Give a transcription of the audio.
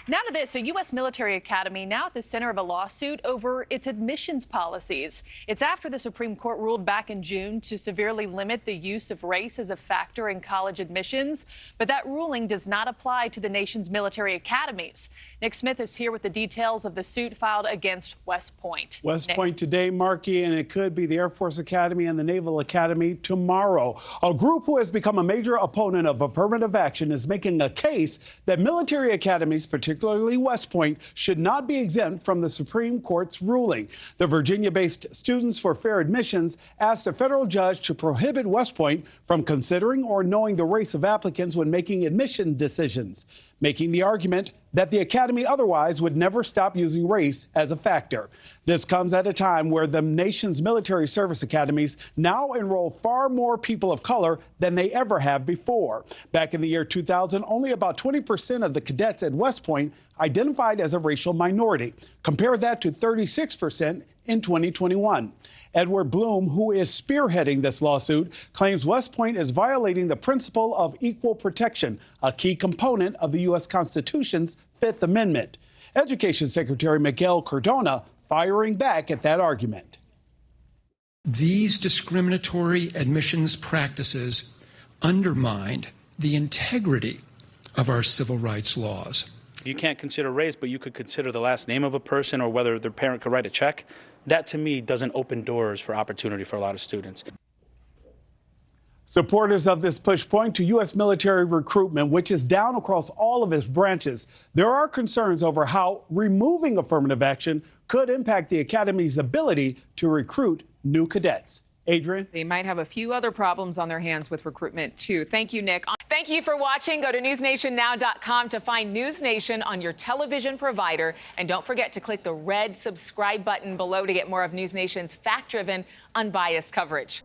Now to this, a U.S. military academy now at the center of a lawsuit over its admissions policies. It's after the Supreme Court ruled back in June to severely limit the use of race as a factor in college admissions. But that ruling does not apply to the nation's military academies. Nick Smith is here with the details of the suit filed against West Point. West Point today, Markey, and it could be the Air Force Academy and the Naval Academy tomorrow. A group who has become a major opponent of affirmative action is making a case that military academies, particularly West Point, should not be exempt from the Supreme Court's ruling. The Virginia-based Students for Fair Admissions asked a federal judge to prohibit West Point from considering or knowing the race of applicants when making admission decisions, making the argument that the academy otherwise would never stop using race as a factor. This comes at a time where the nation's military service academies now enroll far more people of color than they ever have before. Back in the year 2000, only about 20% of the cadets at West Point identified as a racial minority. Compare that to 36% in 2021. Edward Bloom, who is spearheading this lawsuit, claims West Point is violating the principle of equal protection, a key component of the U.S. Constitution's Fifth Amendment. Education Secretary Miguel Cardona firing back at that argument. These discriminatory admissions practices undermined the integrity of our civil rights laws. You can't consider race, but you could consider the last name of a person or whether their parent could write a check. That, to me, doesn't open doors for opportunity for a lot of students. Supporters of this push point to U.S. military recruitment, which is down across all of its branches. There are concerns over how removing affirmative action could impact the Academy's ability to recruit new cadets. Adrienne? They might have a few other problems on their hands with recruitment, too. Thank you, Nick. Thank you for watching. Go to newsnationnow.com to find NewsNation on your television provider. And don't forget to click the red subscribe button below to get more of NewsNation's fact-driven, unbiased coverage.